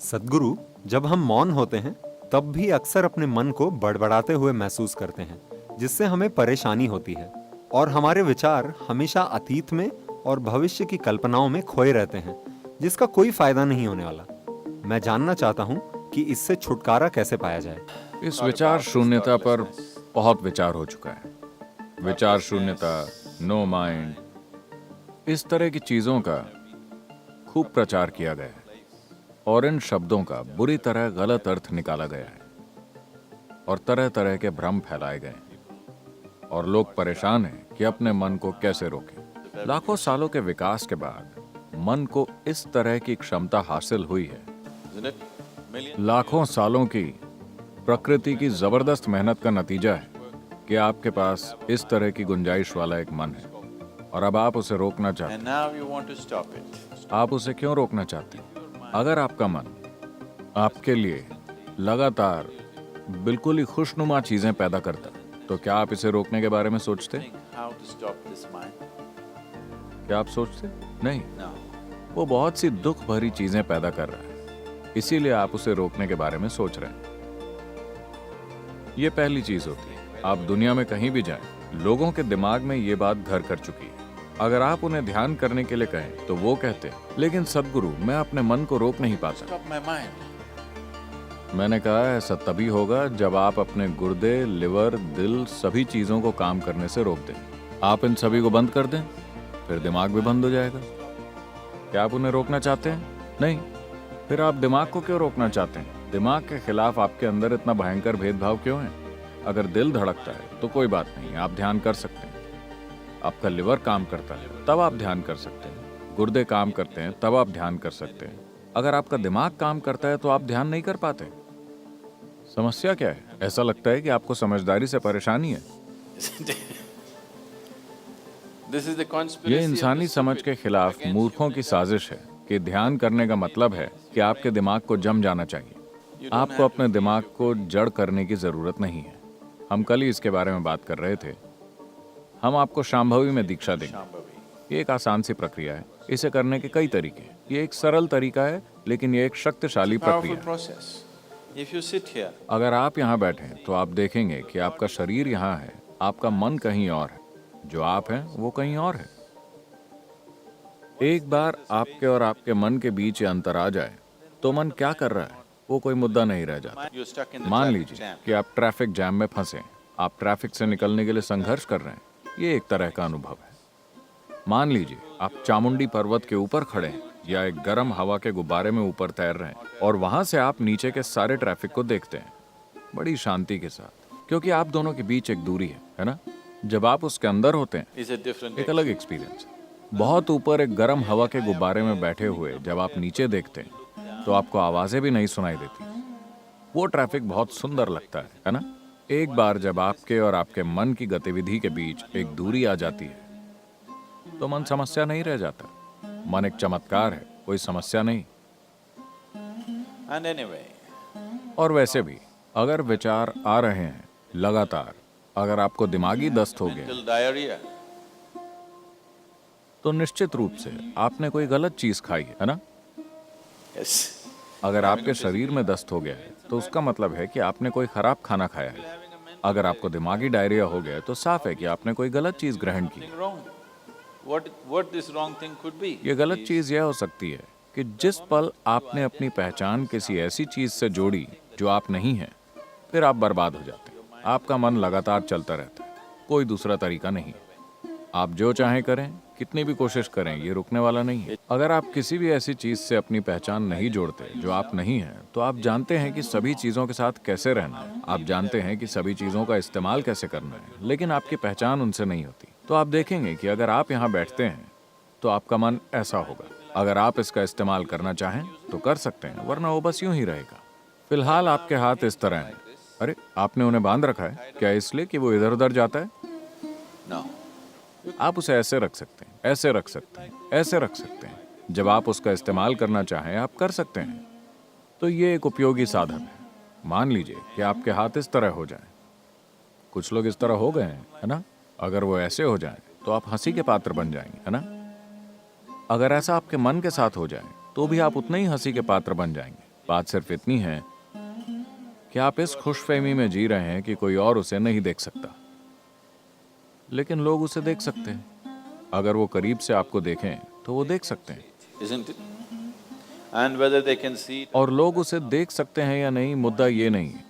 सद्गुरु, जब हम मौन होते हैं तब भी अक्सर अपने मन को बड़बड़ाते हुए महसूस करते हैं, जिससे हमें परेशानी होती है और हमारे विचार हमेशा अतीत में और भविष्य की कल्पनाओं में खोए रहते हैं, जिसका कोई फायदा नहीं होने वाला। मैं जानना चाहता हूँ कि इससे छुटकारा कैसे पाया जाए। इस विचार शून्यता पर बहुत विचार हो चुका है। विचार शून्यता, नो माइंड, इस तरह की चीजों का खूब प्रचार किया गया है और इन शब्दों का बुरी तरह गलत अर्थ निकाला गया है और तरह तरह के भ्रम फैलाए गए हैं और लोग परेशान हैं कि अपने मन को कैसे रोकें। लाखों सालों के विकास के बाद मन को इस तरह की क्षमता हासिल हुई है। लाखों सालों की प्रकृति की जबरदस्त मेहनत का नतीजा है कि आपके पास इस तरह की गुंजाइश वाला एक मन है और अब आप उसे रोकना चाहते हैं। आप उसे क्यों रोकना चाहते हैं? अगर आपका मन आपके लिए लगातार बिल्कुल ही खुशनुमा चीजें पैदा करता तो क्या आप इसे रोकने के बारे में सोचते? क्या आप सोचते? नहीं। वो बहुत सी दुख भरी चीजें पैदा कर रहा है, इसीलिए आप उसे रोकने के बारे में सोच रहे हैं। ये पहली चीज होती है। आप दुनिया में कहीं भी जाएं, लोगों के दिमाग में ये बात घर कर चुकी है। अगर आप उन्हें ध्यान करने के लिए कहें तो वो कहते हैं, लेकिन सद्गुरु, मैं अपने मन को रोक नहीं पाता। मैंने कहा ऐसा तभी होगा जब आप अपने गुर्दे, लिवर, दिल, सभी चीजों को काम करने से रोक दें। आप इन सभी को बंद कर दें, फिर दिमाग भी बंद हो जाएगा। क्या आप उन्हें रोकना चाहते हैं? नहीं। फिर आप दिमाग को क्यों रोकना चाहते हैं? दिमाग के खिलाफ आपके अंदर इतना भयंकर भेदभाव क्यों है? अगर दिल धड़कता है तो कोई बात नहीं, आप ध्यान कर सकते हैं। आपका लिवर काम करता है तब आप ध्यान कर सकते हैं। गुर्दे काम करते हैं तब आप ध्यान कर सकते हैं। अगर आपका दिमाग काम करता है तो आप ध्यान नहीं कर पाते। समस्या क्या है? ऐसा लगता है कि आपको समझदारी से परेशानी है। ये इंसानी समझ के खिलाफ मूर्खों की साजिश है कि ध्यान करने का मतलब है कि आपके दिमाग को जम जाना चाहिए। आपको अपने दिमाग को जड़ करने की जरूरत नहीं है। हम कल ही इसके बारे में बात कर रहे थे। हम आपको शांभवी में दीक्षा देंगे। ये एक आसान सी प्रक्रिया है। इसे करने के कई तरीके हैं। ये एक सरल तरीका है, लेकिन ये एक शक्तिशाली प्रक्रिया है। अगर आप यहाँ बैठे हैं तो आप देखेंगे कि आपका शरीर यहाँ है, आपका मन कहीं और है, जो आप हैं वो कहीं और है। एक बार आपके और आपके मन के बीच ये अंतर आ जाए तो मन क्या कर रहा है वो कोई मुद्दा नहीं रह जाता। मान लीजिए कि आप ट्रैफिक जैम में फंसे, आप ट्रैफिक से निकलने के लिए संघर्ष कर रहे हैं। ये एक तरह का अनुभव है। मान लीजिए आप चामुंडी पर्वत के ऊपर खड़े हैं या एक गर्म हवा के गुब्बारे में ऊपर तैर रहे हैं और वहां से आप नीचे के सारे ट्रैफिक को देखते हैं बड़ी शांति के साथ, क्योंकि आप दोनों के बीच एक दूरी है ना? जब आप उसके अंदर होते हैं एक अलग एक्सपीरियंस है। बहुत ऊपर एक गर्म हवा के गुब्बारे में बैठे हुए जब आप नीचे देखते हैं तो आपको आवाजें भी नहीं सुनाई देती। वो ट्रैफिक बहुत सुंदर लगता है ना? एक बार जब आपके और आपके मन की गतिविधि के बीच एक दूरी आ जाती है तो मन समस्या नहीं रह जाता। मन एक चमत्कार है, कोई समस्या नहीं। और वैसे भी अगर विचार आ रहे हैं लगातार, अगर आपको दिमागी दस्त हो गया तो निश्चित रूप से आपने कोई गलत चीज खाई है ना? अगर आपके शरीर में दस्त हो गया है तो उसका मतलब है कि आपने कोई खराब खाना खाया है। अगर आपको दिमागी डायरिया हो गया है तो साफ है कि आपने कोई गलत चीज ग्रहण की। ये गलत चीज यह हो सकती है कि जिस पल आपने अपनी पहचान किसी ऐसी चीज से जोड़ी जो आप नहीं हैं, फिर आप बर्बाद हो जाते हैं। आपका मन लगातार चलता रहता है, कोई दूसरा तरीका नहीं। आप जो चाहें करें, कितनी भी कोशिश करें, ये रुकने वाला नहीं है। अगर आप किसी भी ऐसी चीज से अपनी पहचान नहीं जोड़ते जो आप नहीं हैं, तो आप जानते हैं कि सभी चीजों के साथ कैसे रहना है, आप जानते हैं कि सभी चीजों का इस्तेमाल कैसे करना है, लेकिन आपकी पहचान उनसे नहीं होती। तो आप देखेंगे कि अगर आप यहाँ बैठते हैं तो आपका मन ऐसा होगा। अगर आप इसका इस्तेमाल करना चाहें तो कर सकते हैं, वरना वो बस यूं ही रहेगा। फिलहाल आपके हाथ इस तरह हैं। अरे, आपने उन्हें बांध रखा है क्या इसलिए कि वो इधर उधर जाता है? आप उसे ऐसे रख सकते हैं, ऐसे रख सकते हैं, ऐसे रख सकते हैं। जब आप उसका इस्तेमाल करना चाहें आप कर सकते हैं। तो ये एक उपयोगी साधन है। मान लीजिए कि आपके हाथ इस तरह हो जाएं। कुछ लोग इस तरह हो गए हैं, है ना? अगर वो ऐसे हो जाएं तो आप हंसी के पात्र बन जाएंगे, है ना? अगर ऐसा आपके मन के साथ हो जाए तो भी आप उतने ही हंसी के पात्र बन जाएंगे। बात सिर्फ इतनी है कि आप इस खुशफहमी में जी रहे हैं कि कोई और उसे नहीं देख सकता, लेकिन लोग उसे देख सकते हैं। अगर वो करीब से आपको देखें तो वो देख सकते हैं, isn't it? And whether they can see it, और लोग उसे देख सकते हैं या नहीं, मुद्दा ये नहीं है।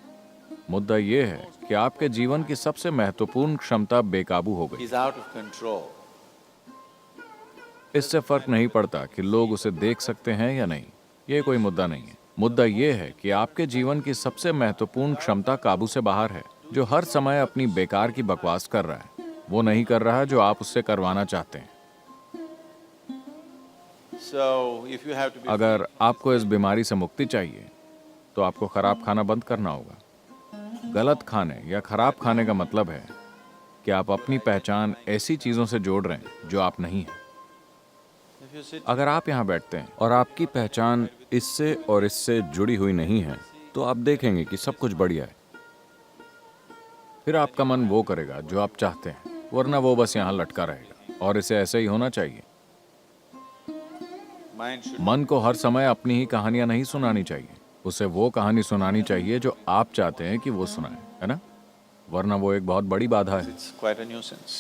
मुद्दा ये है कि आपके जीवन की सबसे महत्वपूर्ण क्षमता बेकाबू हो गई। he's out of control. इससे फर्क नहीं पड़ता कि लोग उसे देख सकते हैं या नहीं, ये कोई मुद्दा नहीं है। मुद्दा ये है कि आपके जीवन की सबसे महत्वपूर्ण क्षमता काबू से बाहर है, जो हर समय अपनी बेकार की बकवास कर रहा है। वो नहीं कर रहा जो आप उससे करवाना चाहते हैं। So if you have to be अगर आपको इस बीमारी से मुक्ति चाहिए तो आपको खराब खाना बंद करना होगा। गलत खाने या खराब खाने का मतलब है कि आप अपनी पहचान ऐसी चीजों से जोड़ रहे हैं जो आप नहीं हैं। if you sit, अगर आप यहाँ बैठते हैं और आपकी पहचान इससे और इससे जुड़ी हुई नहीं है, तो आप देखेंगे कि सब कुछ बढ़िया है। फिर आपका मन वो करेगा जो आप चाहते हैं, वरना वो बस यहाँ लटका रहेगा। और इसे ऐसे ही होना चाहिए। mind should मन को हर समय अपनी ही कहानियां नहीं सुनानी चाहिए, उसे वो कहानी सुनानी चाहिए जो आप चाहते हैं कि वो सुनाए, है ना? वरना वो एक बहुत बड़ी बाधा है। it's quite a nuisance.